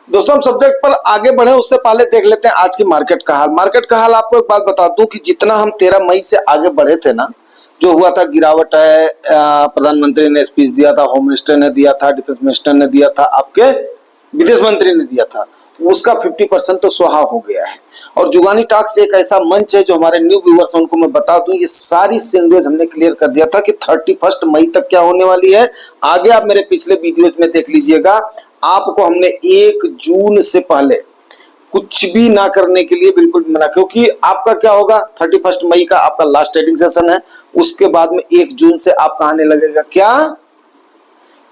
दोस्तों हम सब्जेक्ट पर आगे बढ़े उससे पहले देख लेते हैं आज की मार्केट का हाल। मार्केट का हाल आपको एक बात बता दूं कि जितना हम 13 मई से आगे बढ़े थे ना, जो हुआ था गिरावट है, प्रधानमंत्री ने स्पीच दिया था, होम मिनिस्टर ने दिया था, डिफेंस मिनिस्टर ने दिया था, आपके विदेश मंत्री ने दिया था, उसका 50% तो सुहा हो गया है। और जुगानी टॉक्स एक ऐसा मंच है जो हमारे न्यू व्यूअर्स उनको मैं बता दूं, ये सारी सिंगल्स हमने क्लियर कर दिया था कि 31 मई तक क्या होने वाली है। आगे आप मेरे पिछले वीडियोस में देख लीजिएगा, आपको हमने 1 जून से पहले कुछ भी ना करने के लिए बिल्कुल मना, क्योंकि आपका क्या होगा 31 मई का आपका लास्ट ट्रेडिंग सेशन है। उसके बाद में 1 जून से आपका आने लगेगा क्या,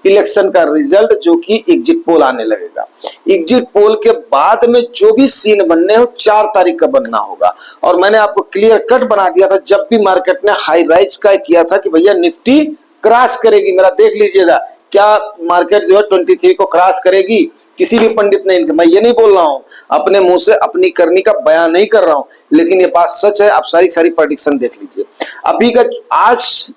इलेक्शन का रिजल्ट, जो कि एग्जिट पोल आने लगेगा। एग्जिट पोल के बाद में जो भी सीन बनने हो 4 तारीख का बनना होगा। और मैंने आपको क्लियर कट बना दिया था जब भी मार्केट ने हाई राइज का किया था कि भैया निफ्टी क्रॉस करेगी, मेरा देख लीजिएगा क्या मार्केट जो है 23 को क्रॉस करेगी। किसी भी पंडित ने, मैं ये नहीं बोल रहा हूं, अपने मुंह से अपनी करनी का बयान नहीं कर रहा हूं, लेकिन ये बात सच है। आप सारी प्रेडिक्शन देख लीजिए अभी का। आज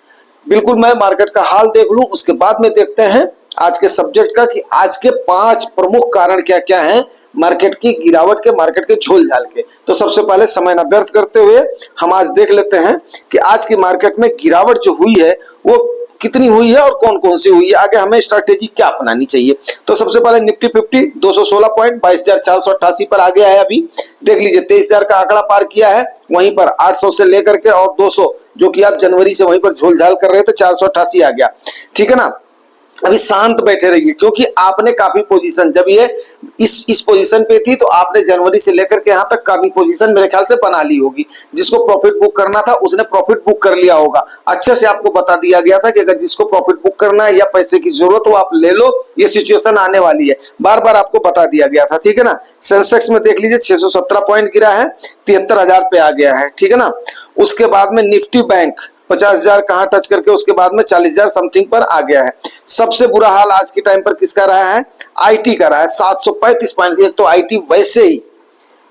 बिल्कुल मैं मार्केट का हाल देख लूं, उसके बाद में देखते हैं आज के सब्जेक्ट का कि आज के 5 प्रमुख कारण क्या क्या हैं मार्केट की गिरावट के, मार्केट के झोल झाल के। तो सबसे पहले समय न व्यर्थ करते हुए हम आज देख लेते हैं कि आज की मार्केट में गिरावट जो हुई है वो कितनी हुई है और कौन कौन सी हुई है, आगे हमें स्ट्रैटेजी क्या अपनानी चाहिए। तो सबसे पहले निफ्टी 50 216 पॉइंट 22,488 पर आ गया है। अभी देख लीजिए 23,000 का आंकड़ा पार किया है। वहीं पर 800 से लेकर के और 200 जो कि आप जनवरी से वहीं पर झोलझाल कर रहे थे 488 आ गया, ठीक है ना। अभी शांत बैठे रहिए, क्योंकि आपने काफी पोजीशन, जब ये इस पोजीशन पे थी तो आपने जनवरी से लेकर के यहां तक काफी पोजीशन मेरे ख्याल से बना ली होगी। जिसको प्रॉफिट बुक करना था उसने प्रॉफिट बुक कर लिया होगा। अच्छे से आपको बता दिया गया था कि अगर जिसको प्रॉफिट बुक करना है या पैसे की जरूरत हो आप ले लो, ये सिचुएशन आने वाली है, बार बार आपको बता दिया गया था, ठीक है ना। सेंसेक्स में देख लीजिए 617 पॉइंट गिरा है, 73,000 पे आ गया है, ठीक है ना। उसके बाद में निफ्टी बैंक 50,000 कहां टच करके उसके बाद में 40,000 समथिंग पर आ गया है। सबसे बुरा हाल आज के टाइम पर किसका रहा है, आईटी का रहा है 735 पॉइंट। तो आईटी वैसे ही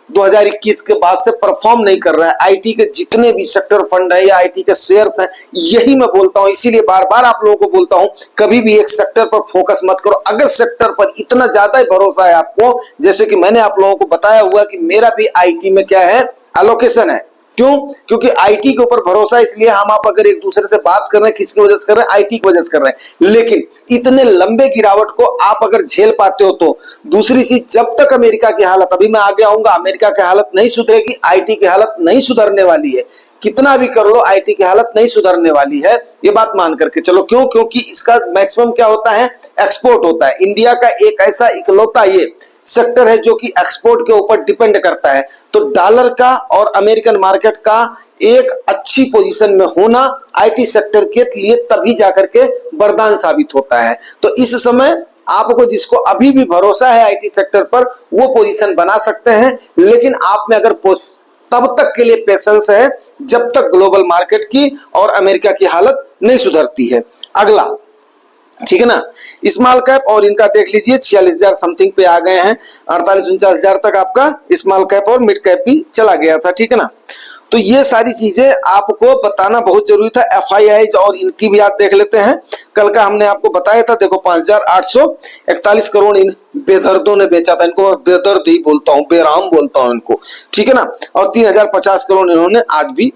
2021 के बाद से परफॉर्म नहीं कर रहा है। आईटी के जितने भी सेक्टर फंड है या आईटी के शेयर्स हैं, यही मैं बोलता हूं, इसीलिए बार बार आप लोगों को बोलता हूं कभी भी एक सेक्टर पर फोकस मत करो। अगर सेक्टर पर इतना ज्यादा ही भरोसा है आपको, जैसे कि मैंने आप लोगों को बताया हुआ कि मेरा भी आईटी में क्या है, एलोकेशन है। क्यों? क्योंकि आईटी के ऊपर भरोसा, इसलिए हम आप अगर एक दूसरे से बात कर रहे हैं किसकी वजह से कर रहे हैं, आईटी की वजह से कर रहे हैं। लेकिन इतने लंबे गिरावट को आप अगर झेल पाते हो तो। दूसरी चीज, जब तक अमेरिका की हालत, अभी मैं आगे आऊंगा, अमेरिका की हालत नहीं सुधरेगी, आईटी की हालत नहीं सुधरने वाली है। कितना भी कर लो आईटी की हालत नहीं सुधरने वाली है, ये बात मान करके चलो। क्यों? क्योंकि इसका मैक्सिमम क्या होता है, एक्सपोर्ट होता है। इंडिया का एक ऐसा इकलौता ये सेक्टर है जो कि एक्सपोर्ट के ऊपर डिपेंड करता है। तो डॉलर का और अमेरिकन मार्केट का एक अच्छी पोजीशन में होना आईटी सेक्टर के लिए तभी जाकर के वरदान साबित होता है। तो इस समय आपको जिसको अभी भी भरोसा है आईटी सेक्टर पर, वो पोजीशन बना सकते हैं। लेकिन आप में अगर तब तक के लिए पेशेंस है जब तक ग्लोबल मार्केट की और अमेरिका की हालत नहीं सुधरती है। अगला, ठीक है ना, स्मॉल कैप और इनका देख लीजिए 46,000 समथिंग पे आ गए हैं। 48-49,000 तक आपका स्मॉल कैप और मिड कैप भी चला गया था, ठीक है ना। तो ये सारी चीजें आपको बताना बहुत जरूरी था। एफआईआई और इनकी भी आप देख लेते हैं। कल का हमने आपको बताया था, देखो 5,841 करोड़ इन बेदर्दों ने बेचा था। इनको बेदर्द ही बोलता हूँ, बेराम बोलता हूँ इनको, ठीक है ना। और 3,050 करोड़ इन्होंने आज भी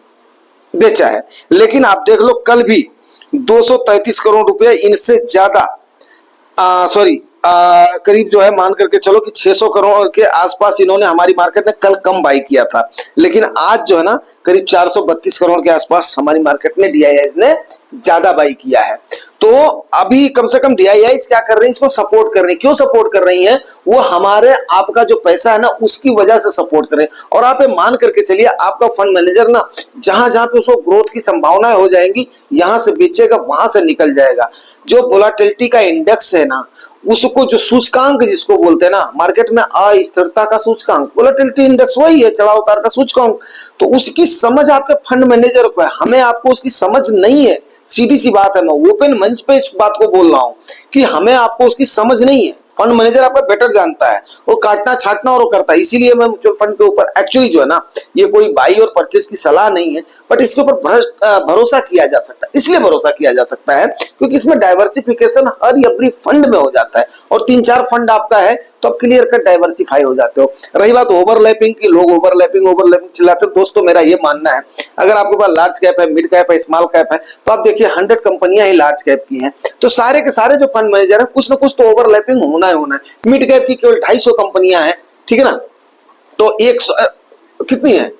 बेचा है। लेकिन आप देख लो कल भी 233 करोड़ रुपए इनसे ज्यादा, करीब जो है मान करके चलो कि 600 करोड़ के आसपास इन्होंने हमारी मार्केट में कल कम बाई किया था। लेकिन आज जो है ना करीब 432 करोड़ के आसपास हमारी मार्केट में डीआईआईज ने ज्यादा बाई किया है। तो अभी कम से कम डीआईआईज क्या कर रही है, इसको सपोर्ट कर रही है। क्यों सपोर्ट कर रही है? वो हमारे आपका जो पैसा है ना उसकी वजह से सपोर्ट कर रहे हैं। और आप ये मान करके चलिए आपका फंड मैनेजर ना जहां जहां पे उसको ग्रोथ की संभावनाएं हो जाएंगी, यहां से बेचेगा, वहां से निकल जाएगा। जो वोलेटिलिटी का इंडेक्स है ना, उसको जो सूचकांक जिसको बोलते हैं ना मार्केट में, अस्थिरता का सूचकांक, वोलेटिलिटी इंडेक्स वही है, चढ़ाव उतार का सूचकांक। तो उसकी समझ आपके फंड मैनेजर को है, हमें आपको उसकी समझ नहीं है। सीधी सी बात है, मैं ओपन मंच पे इस बात को बोल रहा हूं कि हमें आपको उसकी समझ नहीं है। फंड मैनेजर आपका बेटर जानता है, वो काटना छाटना और वो करता है। इसीलिए मैं म्यूचुअल फंड के ऊपर एक्चुअली जो है ना, ये कोई बाई और परचेज की सलाह नहीं है, बट इसके ऊपर भरोसा किया जा सकता है। इसलिए भरोसा किया जा सकता है क्योंकि इसमें डाइवर्सिफिकेशन हर एवरी फंड में हो जाता है, और 3-4 फंड आपका है तो आप क्लियर कट डाइवर्सिफाई हो जाते हो। रही बात ओवरलैपिंग की, लोग ओवरलैपिंग चिल्लाते हैं। दोस्तों मेरा ये मानना है, अगर आपके पास लार्ज कैप है, मिड कैप है, स्मॉल कैप है, तो आप देखिए 100 कंपनियां ही लार्ज कैप की हैं, तो सारे के सारे जो फंड मैनेजर है कुछ ना कुछ तो ओवरलैपिंग होना ही होना है। मिड कैप की केवल 250 कंपनियां हैं, ठीक है ना, तो 100 कितनी है,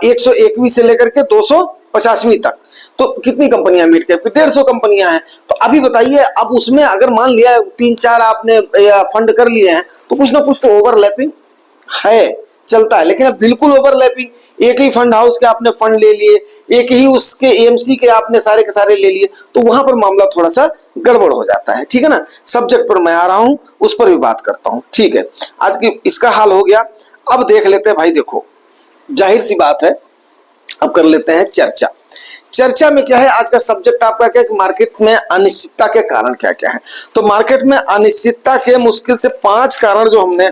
121 से लेकर के 250वीं तक, तो कितनी कंपनियां मिड कैप की, 150 कंपनियां हैं। तो अभी बताइए, अब उसमें अगर मान लिया 3-4 आपने फंड कर लिए हैं तो कुछ ना कुछ तो ओवरलैपिंग है, चलता है। लेकिन अब बिल्कुल ओवरलैपिंग, एक ही फंड हाउस के आपने फंड ले लिए, एक ही उसके एएमसी के आपने सारे के सारे ले लिए, तो वहां पर मामला थोड़ा सा गड़बड़ हो जाता है, ठीक है ना। सब्जेक्ट पर मैं आ रहा हूं, उस पर भी बात करता हूं, ठीक है। आज की इसका हाल हो गया। अब देख लेते हैं भाई, देखो जाहिर सी बात है, अब कर लेते हैं चर्चा। चर्चा में क्या है, आज का सब्जेक्ट आपका क्या है, मार्केट में अनिश्चितता के कारण क्या क्या है। तो मार्केट में अनिश्चितता के मुश्किल से 5 कारण जो हमने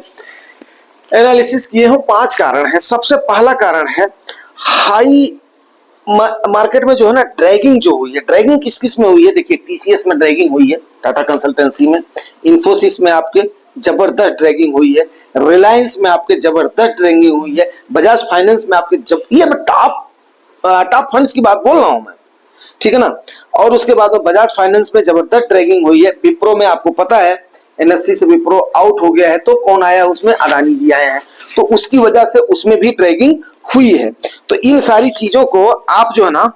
एनालिसिस किए हो, 5 कारण हैं। सबसे पहला कारण है हाई मार्केट में जो है ना ड्रैगिंग जो हुई है। ड्रैगिंग किस किस में हुई है, देखिए टीसीएस में ड्रैगिंग हुई है, टाटा कंसल्टेंसी में, इन्फोसिस में आपके जबरदस्त ड्रैगिंग हुई है, रिलायंस में आपके जबरदस्त ड्रैगिंग हुई है, बजाज फाइनेंस में आपके ये मैं टॉप फंड्स की बात बोल रहा हूं मैं, ठीक है ना। और उसके बाद में बजाज फाइनेंस में जबरदस्त ड्रैगिंग हुई है। विप्रो में आपको पता है एनएससी से विप्रो आउट हो गया है, तो कौन आया उसमें, अडानी जी आए हैं, तो उसकी वजह से उसमें भी ड्रैगिंग हुई है। तो इन सारी चीजों को आप जो है ना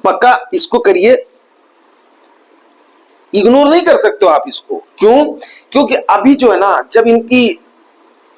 पक्का इसको करिए, इग्नोर नहीं कर सकते हो आप इसको। क्यों, क्योंकि अभी जो है ना जब इनकी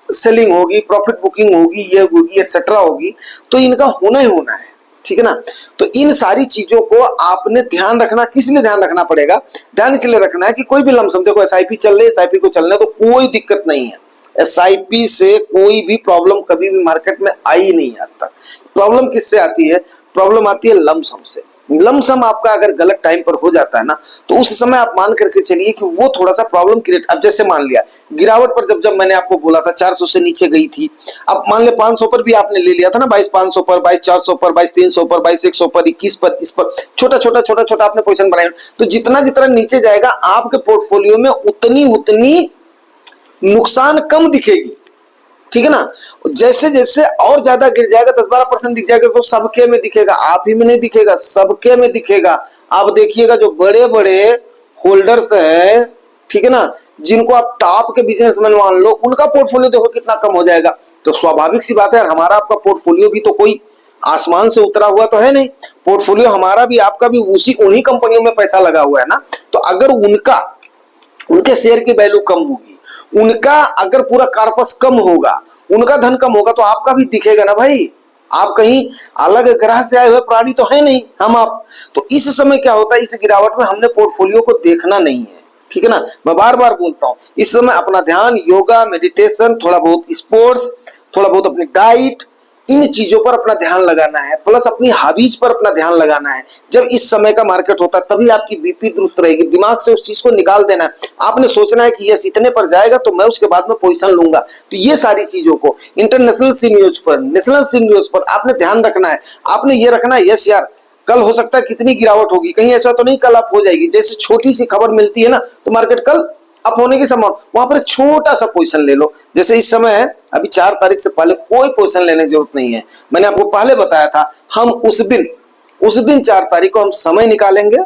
सेलिंग होगी, प्रॉफिट बुकिंग होगी, ये होगी एक्सेट्रा होगी, तो इनका होना ही होना है, ठीक है ना। तो इन सारी चीजों को आपने ध्यान रखना। किस लिए ध्यान रखना पड़ेगा, ध्यान इसलिए रखना है कि कोई भी लमसम, देखो एसआईपी चल रही है, एसआईपी को चलने तो कोई दिक्कत नहीं है। एसआईपी से कोई भी प्रॉब्लम कभी भी मार्केट में आई नहीं आज तक। प्रॉब्लम किससे आती है, प्रॉब्लम आती है लमसम से। लमसम आपका अगर गलत टाइम पर हो जाता है ना, तो उस समय आप मान करके चलिए कि वो थोड़ा सा प्रॉब्लम क्रिएट। अब जैसे मान लिया गिरावट पर जब मैंने आपको बोला था 400 से नीचे गई थी, अब मान लिया 500 पर भी आपने ले लिया था ना, 22,500 पर, 22,400 पर, 22,300 पर, 22,100 पर, 21 पर, इस पर छोटा आपने पोजीशन बनाया, तो जितना जितना नीचे जाएगा आपके पोर्टफोलियो में उतनी नुकसान कम दिखेगी, ठीक है ना। जैसे जैसे और ज्यादा गिर जाएगा, 10-12% दिख जाएगा, तो सबके में दिखेगा, आप ही में नहीं दिखेगा, सबके में दिखेगा। आप देखिएगा जो बड़े बड़े होल्डर्स हैं, ठीक है ना, जिनको आप टॉप के बिजनेसमैन मान लो, उनका पोर्टफोलियो देखो कितना कम हो जाएगा। तो स्वाभाविक सी बात है, हमारा आपका पोर्टफोलियो भी तो कोई आसमान से उतरा हुआ तो है नहीं। पोर्टफोलियो हमारा भी आपका भी उन्हीं कंपनियों में पैसा लगा हुआ है ना। तो अगर उनके शेयर की वैल्यू कम होगी, उनका अगर पूरा कार्पस कम होगा, उनका धन कम होगा, तो आपका भी दिखेगा ना भाई। आप कहीं अलग ग्रह से आए हुए प्राणी तो है नहीं हम आप। तो इस समय क्या होता है, इस गिरावट में हमने पोर्टफोलियो को देखना नहीं है, ठीक है ना। मैं बार बार बोलता हूं, इस समय अपना ध्यान योगा, मेडिटेशन, थोड़ा बहुत स्पोर्ट्स, थोड़ा बहुत अपनी डाइट, इन चीजों पर अपना ध्यान लगाना है, प्लस अपनी हॉबीज पर अपना ध्यान लगाना है। जब इस समय का मार्केट होता है तभी आपकी बीपी दुरुस्त रहेगी। दिमाग से उस चीज को निकाल देना है। आपने सोचना है कि यस इतने पर जाएगा तो मैं उसके बाद में पोजीशन लूंगा। तो ये सारी चीजों को इंटरनेशनल सीनियर्स पर, नेशनल सीनियर्स पर आपने ध्यान रखना है। आपने ये रखना है यस यार कल हो सकता है कितनी गिरावट होगी, कहीं ऐसा तो नहीं कल अप हो जाएगी। जैसे छोटी सी खबर मिलती है ना, तो मार्केट कल अप होने की संभावना, वहां पर एक छोटा सा पोजीशन ले लो। जैसे इस समय है, अभी 4 तारीख से पहले कोई पोजीशन लेने की जरूरत नहीं है। मैंने आपको पहले बताया था, हम उस दिन 4 तारीख को हम समय निकालेंगे,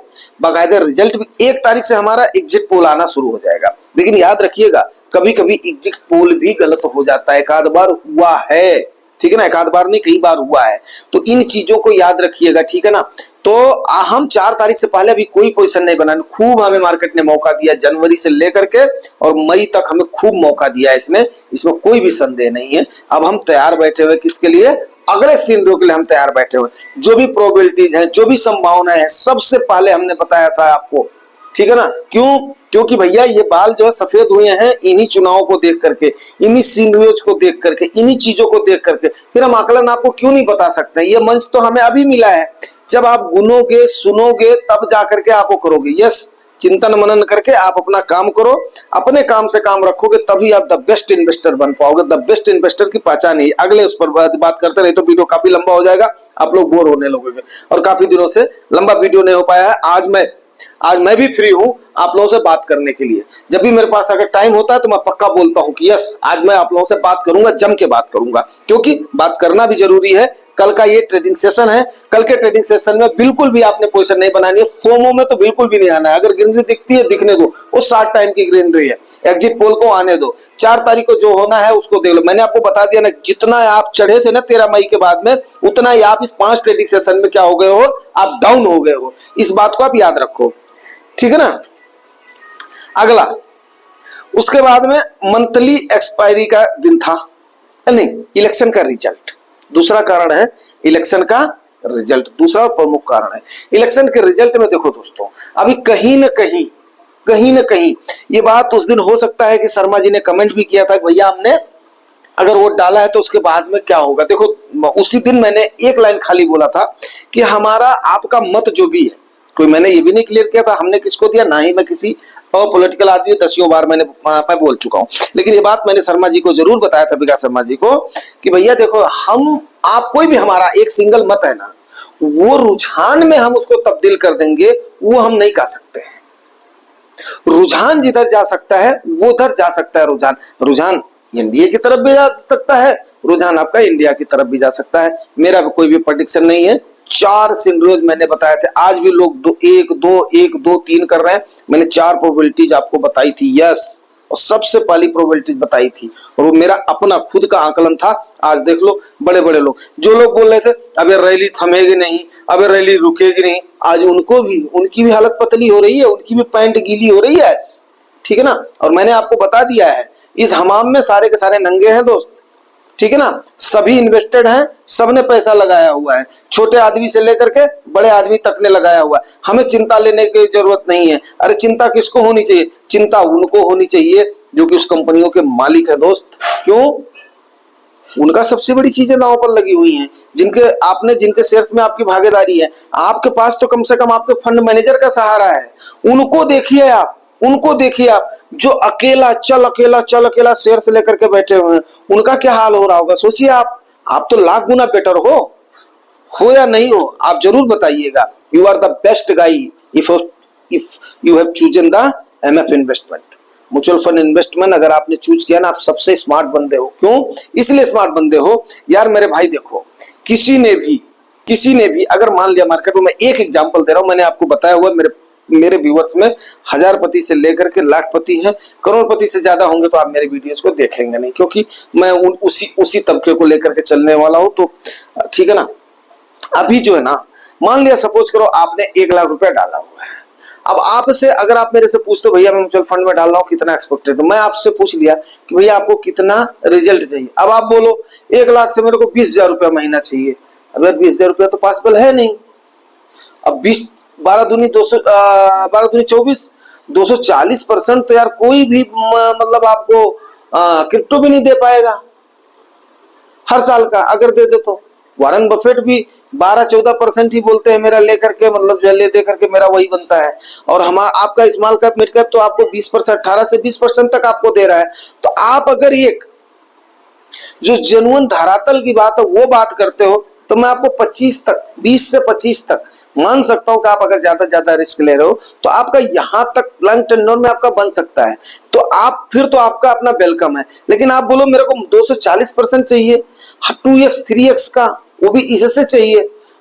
बाकायदा रिजल्ट भी 1 तारीख से हमारा एग्जिट पोल आना शुरू हो जाएगा। लेकिन याद रखिएगा कभी कभी एग्जिट पोल भी गलत हो जाता है, एक आध बार हुआ है, ठीक है ना, एक आध बार नहीं कई बार हुआ है। तो इन चीजों को याद रखिएगा, ठीक है ना। तो हम 4 तारीख से पहले अभी कोई पोजीशन नहीं बनाने। खूब हमें मार्केट ने मौका दिया, जनवरी से लेकर के और मई तक हमें खूब मौका दिया है इसमें कोई भी संदेह नहीं है। अब हम तैयार बैठे हुए किसके लिए, अगले सिनेरियो के लिए हम तैयार बैठे हुए। जो भी प्रोबेबिलिटीज हैं, जो भी संभावनाएं हैं, सबसे पहले हमने बताया था आपको, ठीक है ना। क्यों, क्योंकि भैया ये बाल जो है सफेद हुए हैं इन्हीं चुनावों को देख करके, इन्हीं सीनियर्स को देख करके, इन्हीं चीजों को देख करके। फिर हम आकलन आपको क्यों नहीं बता सकते? ये मंच तो हमें अभी मिला है, जब आप गुनोगे, सुनोगे, तब जाकर के आप वो करोगे। यस, चिंतन मनन करके आप अपना काम करो, अपने काम से काम रखोगे, तभी आप द बेस्ट इन्वेस्टर बन पाओगे। द बेस्ट इन्वेस्टर की पहचान ही, अगले उस पर बात करते रहे तो वीडियो काफी लंबा हो जाएगा, आप लोग बोर होने लगोगे, और काफी दिनों से लंबा वीडियो नहीं हो पाया है। आज मैं भी फ्री हूं आप लोगों से बात करने के लिए। जब भी मेरे पास अगर टाइम होता है तो मैं पक्का बोलता हूं कि यस, आज मैं आप लोगों से बात करूंगा, जम के बात करूंगा, क्योंकि बात करना भी जरूरी है। कल का ये ट्रेडिंग सेशन है, कल के ट्रेडिंग सेशन में बिल्कुल भी आपने पोजीशन नहीं बनानी है, फोमो में तो बिल्कुल भी नहीं आना है। अगर ग्रीनरी दिखती है दिखने दो, वो शॉर्ट टाइम की ग्रीनरी है, एग्जिट पोल को आने दो, 4 तारीख को जो होना है उसको देख लो। मैंने आपको बता दिया ना, जितना आप चढ़े थे ना 13 मई के बाद में, उतना ही आप इस 5 ट्रेडिंग सेशन में क्या हो गए हो, आप डाउन हो गए हो। इस बात को आप याद रखो, ठीक है ना। अगला, उसके बाद में मंथली एक्सपायरी का दिन था, नहीं, इलेक्शन का रिजल्ट। दूसरा कारण है इलेक्शन का रिजल्ट, दूसरा प्रमुख कारण है इलेक्शन के रिजल्ट में। देखो दोस्तों, अभी कहीं ना कहीं ये बात उस दिन हो सकता है कि शर्मा जी ने कमेंट भी किया था कि भैया हमने अगर वोट डाला है तो उसके बाद में क्या होगा। देखो, उसी दिन मैंने एक लाइन खाली बोला था कि हमारा आपका मत जो भी है, कोई मैंने ये भी नहीं क्लियर किया था हमने किसको दिया, ना ही मैं किसी पॉलिटिकल आदमी, 10 बार मैं बोल चुका हूं। लेकिन ये बात मैंने शर्मा जी को जरूर बताया था, विकास शर्मा जी को, कि भैया देखो, हम आप कोई भी हमारा एक सिंगल मत है ना, वो रुझान में हम उसको तब्दील कर देंगे, वो हम नहीं कर सकते हैं। रुझान जिधर जा सकता है वो उधर जा सकता है। रुझान एनडीए की तरफ भी जा सकता है, रुझान आपका इंडिया की तरफ भी जा सकता है। मेरा कोई भी प्रेडिक्शन नहीं है। 4 सिनेरियोज मैंने बताए थे, आज भी लोग 1 2 3 कर रहे हैं। मैंने 4 प्रोबेबिलिटीज आपको बताई थी, यस, और सबसे पहली प्रोबेबिलिटीज बताई थी, और वो मेरा अपना खुद का आकलन था। आज देख लो, बड़े बड़े लोग जो लोग बोल रहे थे अबे रैली थमेगी नहीं, अबे रैली रुकेगी नहीं, आज उनकी भी हालत पतली हो रही है, उनकी भी पैंट गीली हो रही है, ठीक है ना। और मैंने आपको बता दिया है, इस हमाम में सारे के सारे नंगे हैं दोस्त, ठीक है ना। सभी इन्वेस्टेड हैं, सबने पैसा लगाया हुआ है, छोटे आदमी से लेकर के बड़े आदमी तक ने लगाया हुआ है। हमें चिंता लेने की जरूरत नहीं है। अरे चिंता किसको होनी चाहिए, चिंता उनको होनी चाहिए जो कि उस कंपनियों के मालिक है दोस्त। क्यों? उनका सबसे बड़ी चीजें दांव पर लगी हुई हैं, जिनके शेयर्स में आपकी भागीदारी है। आपके पास तो कम से कम आपके फंड मैनेजर का सहारा है। उनको देखिए आप, जो अकेला चल अकेला शेयर से लेकर के बैठे हुए हैं, उनका क्या हाल हो रहा होगा सोचिए आप तो लाख गुना बेटर हो या नहीं हो, आप जरूर बताइएगा। यू आर द बेस्ट गाई if you have chosen the MF investment, mutual fund investment. अगर आपने चूज किया ना, आप सबसे स्मार्ट बंदे हो। क्यों? इसलिए स्मार्ट बंदे हो यार मेरे भाई। देखो, किसी ने भी अगर मान लिया मार्केट में, मैं एक एग्जांपल दे रहा हूं, मैंने आपको बताया हुआ, मेरे व्यूअर्स में हजारपति से लेकर के लाखपति हैं, करोड़पति से ज्यादा होंगे तो आप मेरे वीडियोस को देखेंगे नहीं, क्योंकि मैं उसी तबके को लेकर के चलने वाला हूं। तो ठीक है ना। अभी जो है ना, मान लिया सपोज करो आपने 1 लाख रुपया डाला हुआ है। अब आपसे अगर आप मेरे से पूछते हो भैया मैं म्यूचुअल फंड में डाल रहा हूँ, कितना एक्सपेक्टेड, मैं आपसे पूछ लिया कि भैया आपको कितना रिजल्ट चाहिए। अब आप बोलो 1 लाख से मेरे को 20,000 रुपया महीना चाहिए। अब 20,000 रुपया तो पॉसिबल है नहीं। अब 12 दूनी 24, 240% तो यार कोई भी मतलब आपको क्रिप्टो भी नहीं दे पाएगा हर साल का। अगर दे दे तो वारन बफेट भी 12-14% ही बोलते हैं मेरा लेकर के, मतलब जो ले दे करके मेरा वही बनता है। और आपका स्मॉल कैप मिड कैप तो आपको 20%, 18 से 20% तक आपको दे रहा है। तो आप अगर एक जो जेन्युइन धरातल की बात है वो बात करते हो, तो मैं आपको 20 से 25 तक मान सकता हूं कि आप अगर ज्यादा रिस्क ले रहे हो तो आपका यहां तक लॉन्ग टेन्योर में आपका बन सकता है। तो आप फिर तो आपका अपना वेलकम है। लेकिन आप बोलो मेरे को 240% चाहिए, 2x 3x का, वो भी इससे चाहिए।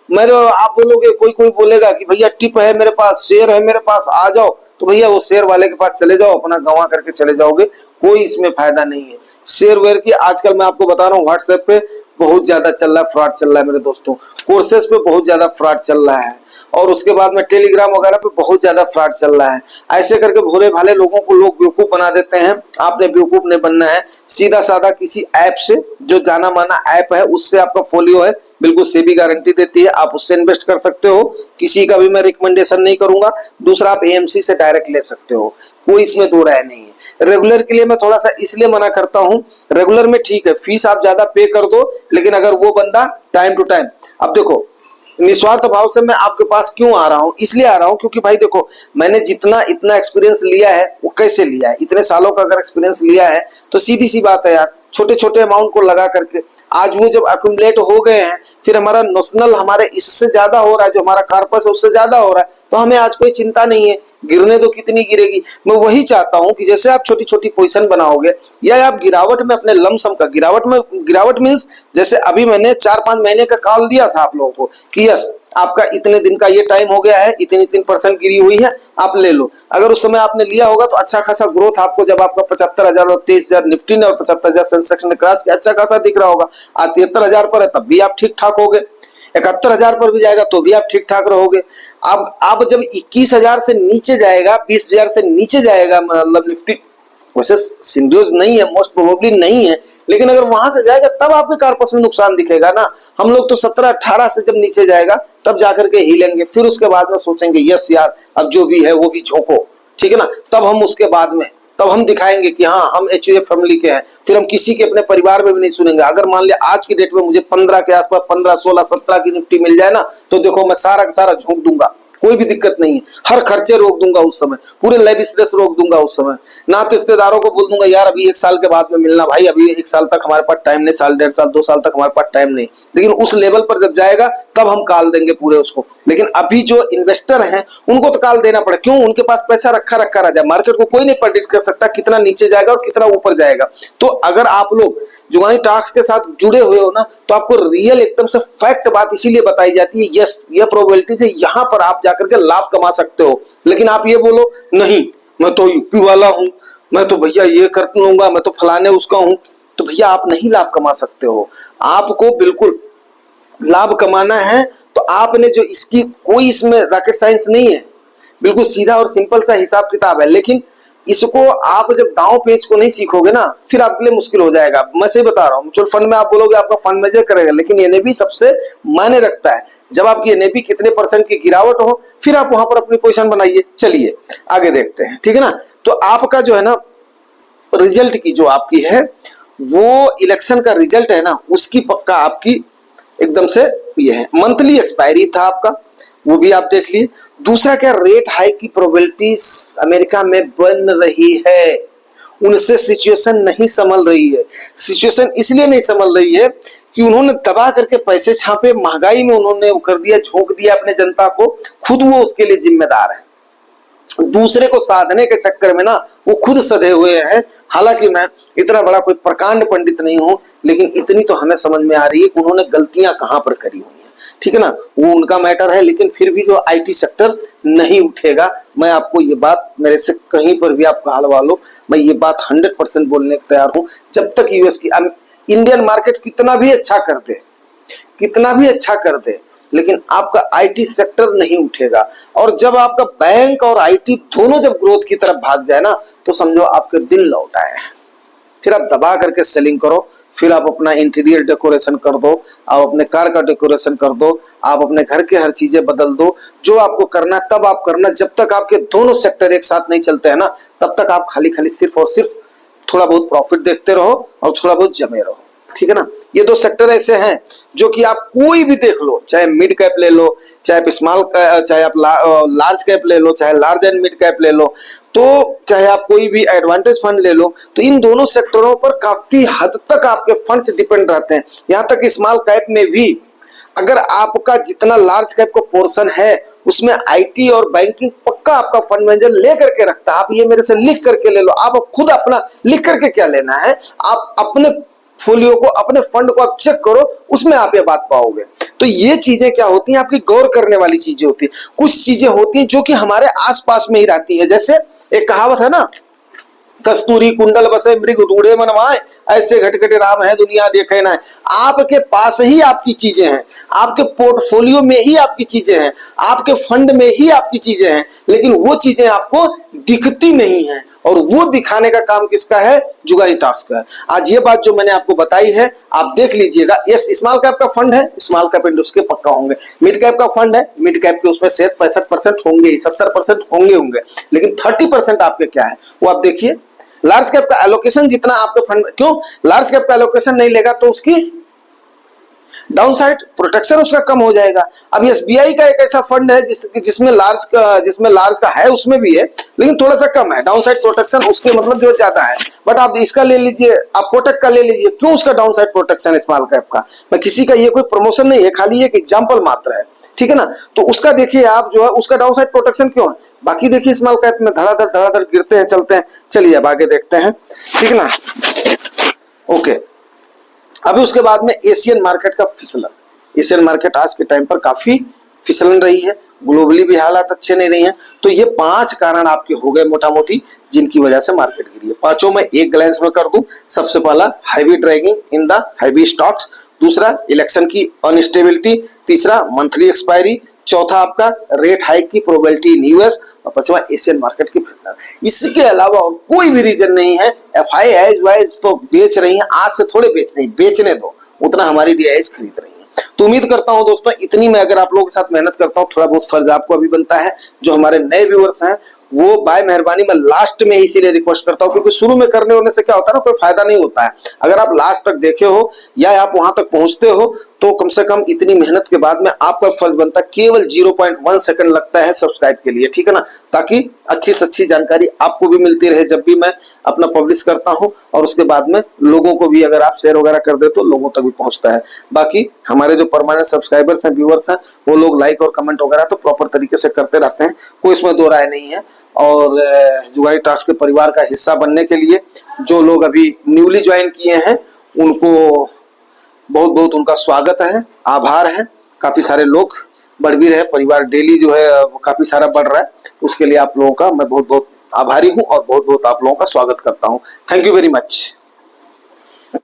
आप बोलोगे, कोई बोलेगा कि भैया टिप है मेरे पास, शेयर है मेरे पास, आ जाओ, तो भैया वो शेयर वाले के पास चले जाओ, अपना गंवा करके चले जाओगे, कोई इसमें फायदा नहीं है। शेयर वेयर की आजकल मैं आपको बता रहा हूँ, व्हाट्सएप पे बहुत ज्यादा चल रहा है, फ्रॉड चल रहा है मेरे दोस्तों। कोर्सेस पे बहुत ज्यादा फ्रॉड चल रहा है, और उसके बाद में टेलीग्राम वगैरह पे बहुत ज्यादा फ्रॉड चल रहा है। ऐसे करके भोले भाले लोगों को लोग बेवकूफ बना देते हैं। आपने बेवकूफ नहीं बनना है, सीधा साधा किसी ऐप से, जो जाना माना ऐप है उससे आपका फोलियो है, बिल्कुल सेबी गारंटी देती है, आप उससे इन्वेस्ट कर सकते हो। किसी का भी मैं रिकमेंडेशन नहीं करूंगा। दूसरा, आप एएमसी से डायरेक्ट ले सकते हो, कोई इसमें दो राय नहीं है। रेगुलर के लिए मैं थोड़ा सा इसलिए मना करता हूं, रेगुलर में ठीक है फीस आप ज्यादा पे कर दो, लेकिन अगर वो बंदा टाइम टू टाइम, अब देखो निस्वार्थ भाव से मैं आपके पास क्यों आ रहा हूं, इसलिए आ रहा हूं क्योंकि भाई देखो, मैंने जितना इतना एक्सपीरियंस लिया है वो कैसे लिया है, इतने सालों का अगर एक्सपीरियंस लिया है तो सीधी सी बात है यार, छोटे छोटे अमाउंट को लगा करके आज वो जब अक्यूमुलेट हो गए हैं, फिर हमारा नोशनल हमारे इससे ज्यादा हो रहा है, जो हमारा कार्पस है उससे ज्यादा हो रहा है, तो हमें आज कोई चिंता नहीं है, गिरने तो कितनी गिरेगी। मैं वही चाहता हूं कि जैसे आप छोटी छोटी पोजीशन बनाओगे या आप गिरावट में अपने लमसम का, गिरावट मींस जैसे अभी मैंने 4-5 महीने का कॉल दिया था आप लोगों को कि यस आपका इतने दिन का ये टाइम हो गया है, इतनी 3% गिरी हुई है, आप ले लो। अगर उस समय आपने लिया होगा तो अच्छा खासा ग्रोथ आपको, जब आपका 75,000 और 23,000 निफ्टी ने और 75,000 सेंसेक्स ने क्रॉस किया, अच्छा खासा दिख रहा होगा। आज 73,000 पर है तब भी आप ठीक ठाक हो गए, 71,000 पर भी जाएगा तो भी आप ठीक ठाक रहोगे। अब आप जब 21,000 से नीचे जाएगा, 20,000 से नीचे जाएगा, मतलब निफ्टी वैसे सिंड्यूस नहीं है, मोस्ट प्रोबेबली नहीं है, लेकिन अगर वहां से जाएगा तब आपके कार्पस में नुकसान दिखेगा ना। हम लोग तो 17-18 से जब नीचे जाएगा तब जाकर के हिलेंगे, फिर उसके बाद में सोचेंगे यस यार अब जो भी है वो भी झोंको, ठीक है ना। तब हम उसके बाद में तब हम दिखाएंगे कि हाँ हम एचयूएफ फैमिली के हैं, फिर हम किसी के अपने परिवार में भी नहीं सुनेंगे। अगर मान लिया आज की डेट में मुझे 15 के आसपास 15, 16, 17 की निफ्टी मिल जाए ना, तो देखो मैं सारा का सारा झोंक दूंगा, कोई भी दिक्कत नहीं है। हर खर्चे रोक दूंगा उस समय, पूरे लेविस्नेस रोक दूंगा उस समय, ना तो रिश्तेदारों को बोल दूंगा यार अभी 1 साल के बाद में मिलना, भाई अभी 1 साल तक हमारे पास टाइम नहीं, साल 1.5 साल 2 साल तक हमारे पास टाइम नहीं। लेकिन उस लेवल पर जब जाएगा तब हम काल देंगे पूरे उसको। लेकिन अभी जो इन्वेस्टर हैं उनको तो काल देना पड़े, क्यों? उनके पास पैसा रखा रह जाए, मार्केट को कोई नहीं प्रेडिक्ट कर सकता कितना नीचे जाएगा और कितना ऊपर जाएगा। तो अगर आप लोग जुगानी टॉक्स के साथ जुड़े हुए हो ना, तो आपको रियल एकदम से फैक्ट बात इसीलिए बताई जाती है, यस ये प्रोबेबिलिटी है, यहां पर आप जाकर के लाभ कमा सकते हो। लेकिन आप ये बोलो नहीं मैं तो यूपी वाला हूं, मैं तो भैया ये कर लूंगा, मैं तो फलाने उसका हूं, तो भैया आप नहीं लाभ कमा सकते हो। आपको बिल्कुल लाभ कमाना है तो आपने जो इसकी कोई इसमें रॉकेट साइंस नहीं है, बिल्कुल सीधा और सिंपल सा हिसाब किताब है। लेकिन इसको आप जब दांव पेच को नहीं सीखोगे ना, फिर आपके लिए मुश्किल हो जाएगा। मैं सही बता रहा हूँ, म्यूचुअल फंड में आप बोलोगे आपका फंड मैनेजर करेगा, लेकिन एनएबी सबसे मायने रखता है। जब आपकी एनएबी कितने % की गिरावट हो, फिर आप वहां पर अपनी पोजीशन बनाइए। चलिए आगे देखते हैं, ठीक है ना। तो आपका जो है ना रिजल्ट की जो आपकी है वो इलेक्शन का रिजल्ट है ना, उसकी पक्का आपकी एकदम से ये है। मंथली एक्सपायरी था आपका, वो भी आप देख लिए। दूसरा क्या, रेट हाइक की प्रोबेबिलिटीज अमेरिका में बन रही है, उनसे सिचुएशन नहीं संभल रही है। सिचुएशन इसलिए नहीं संभल रही है कि उन्होंने दबा करके पैसे छापे, महंगाई में उन्होंने वो कर दिया, झोंक दिया अपने जनता को, खुद वो उसके लिए जिम्मेदार है। दूसरे को साधने के चक्कर में ना वो खुद सधे हुए हैं। हालांकि मैं इतना बड़ा कोई प्रकांड पंडित नहीं हूं, लेकिन इतनी तो हमें समझ में आ रही है कि उन्होंने गलतियां कहां पर करी हुई हैं, ठीक है ना। वो उनका मैटर है, लेकिन फिर भी जो आईटी सेक्टर नहीं उठेगा, मैं आपको ये बात, मेरे से कहीं पर भी आप कहलवा लो, मैं ये बात 100% बोलने को तैयार हूं। जब तक यूएस की इंडियन मार्केट कितना भी अच्छा कर दे, कितना भी अच्छा कर दे, लेकिन आपका आईटी सेक्टर नहीं उठेगा। और जब आपका बैंक और आईटी दोनों जब ग्रोथ की तरफ भाग जाए ना, तो समझो आपके दिन लौट आए हैं। फिर आप दबा करके सेलिंग करो, फिर आप अपना इंटीरियर डेकोरेशन कर दो, आप अपने कार का डेकोरेशन कर दो, आप अपने घर के हर चीजें बदल दो, जो आपको करना है तब आप करना। जब तक आपके दोनों सेक्टर एक साथ नहीं चलते हैं ना, तब तक आप खाली खाली सिर्फ और सिर्फ थोड़ा बहुत प्रॉफिट देखते रहो और थोड़ा बहुत जमे रहो, ठीक है ना। ये 2 सेक्टर ऐसे हैं जो कि आप कोई भी देख लो, चाहे मिड कैप ले लो, चाहे स्मॉल, चाहे आप लार्ज कैप ले लो, चाहे लार्ज एंड मिड कैप ले लो, तो चाहे आप कोई भी एडवांटेज फंड ले लो, तो इन दोनों सेक्टरों पर काफी हद तक आपके फंड्स डिपेंड रहते हैं। यहाँ तक कि स्मॉल कैप में भी अगर आपका जितना लार्ज कैप का पोर्शन है उसमें आईटी और बैंकिंग पक्का आपका फंड मैनेजर लेकर के रखता है। आप ये मेरे से लिख करके ले लो, आप खुद अपना लिख करके क्या लेना है, आप अपने फोलियो को, अपने फंड को आप चेक करो, उसमें आप ये बात पाओगे। तो ये चीजें क्या होती हैं, आपकी गौर करने वाली चीजें होती है। कुछ चीजें होती हैं जो कि हमारे आसपास में ही रहती है। जैसे एक कहावत है ना, कस्तूरी कुंडल बसे मृग रूढ़े मनवाए, ऐसे घटघटे राम है दुनिया देखे ना है। आपके पास ही आपकी चीजें हैं, आपके पोर्टफोलियो में ही आपकी चीजें हैं, आपके फंड में ही आपकी चीजें हैं, लेकिन वो चीजें आपको दिखती नहीं है। और वो दिखाने का काम किसका है, जुगानी टॉक्स का है। आज ये बात जो मैंने आपको बताई है आप देख लीजिएगा। यस, स्मॉल कैप का फंड है, स्मॉल कैप इंडस्ट्री के पक्का होंगे। मिड कैप का फंड है, मिड कैप के उसमें शेयर 65% होंगे, 70% होंगे, लेकिन 30% आपके क्या है वो आप देखिए। लार्ज कैप का एलोकेशन जितना आपके फंड, क्यों लार्ज कैप का एलोकेशन नहीं लेगा तो उसकी डाउन साइड प्रोटेक्शन उसका कम हो जाएगा। अब एसबीआई का एक ऐसा फंड है जिसमें लार्ज का है, उसमें भी है, लेकिन थोड़ा सा कम है डाउन साइड प्रोटेक्शन उसके, मतलब जो ज्यादा है। बट आप इसका ले लीजिए, आप कोटक का ले लीजिए, क्यों उसका डाउन साइड प्रोटेक्शन है स्मॉल कैप का। मैं किसी का ये कोई प्रमोशन नहीं है, खाली एक एग्जाम्पल मात्र है, ठीक है ना। तो उसका देखिए आप जो है, उसका डाउन साइड प्रोटेक्शन क्यों है। बाकी देखिए स्मॉल कैप में धड़ाधड़ गिरते हैं, चलते हैं। चलिए अब आगे देखते हैं, ठीक है ना। ओके, अभी उसके बाद में एशियन मार्केट का फिसलन। एशियन मार्केट आज के टाइम पर काफी फिसलन रही है, ग्लोबली भी हालात अच्छे नहीं रही हैं। तो ये 5 कारण आपके हो गए मोटा मोटी, जिनकी वजह से मार्केट गिरी है। पांचों में एक ग्लैंस में कर दूं। सबसे पहला heavy dragging in the heavy stocks, दूसरा इलेक्शन की अनस्टेबिलिटी, तीसरा मंथली एक्सपायरी, चौथा आपका रेट हाइक की प्रोबेबिलिटी इन यूएस, और पांचवा एशियन मार्केट की फिसलन। इसके अलावा कोई भी रीजन नहीं है। एफआई वाइज तो बेच रही हैं, आज से थोड़े बेच रही, बेचने दो, उतना हमारी डीआईज खरीद रही है। तो उम्मीद करता हूं दोस्तों, इतनी मैं अगर आप लोगों के साथ मेहनत करता हूं, थोड़ा बहुत फर्ज आपको अभी बनता है। जो हमारे नए व्यूअर्स हैं वो बाय मेहरबानी मैं लास्ट में इसीलिए रिक्वेस्ट करता हूं, क्योंकि शुरू में करने होने से क्या होता है ना, कोई फायदा नहीं होता है। अगर आप लास्ट तक देखे हो या आप वहां तक पहुंचते हो, तो कम से कम इतनी मेहनत के बाद में आपका फर्ज बनता है, केवल 0.1 सेकंड लगता है सब्सक्राइब के लिए, ठीक है ना। ताकि अच्छी से अच्छी जानकारी आपको भी मिलती रहे जब भी मैं अपना पब्लिश करता हूं, और उसके बाद में लोगों को भी अगर आप शेयर वगैरह कर दे तो लोगों तक भी पहुंचता है। बाकी हमारे जो परमानेंट सब्सक्राइबर्स हैं, व्यूअर्स हैं, वो लोग लाइक और कमेंट वगैरह तो प्रॉपर तरीके से करते रहते हैं, कोई इसमें दो राय नहीं है। और जुगाड़ी टास्क के परिवार का हिस्सा बनने के लिए जो लोग अभी न्यूली ज्वाइन किए हैं, उनको बहुत बहुत उनका स्वागत है, आभार है। काफी सारे लोग बढ़ भी रहे, परिवार डेली जो है वो काफी सारा बढ़ रहा है, उसके लिए आप लोगों का मैं बहुत बहुत आभारी हूं और बहुत बहुत आप लोगों का स्वागत करता हूं। Thank you very much.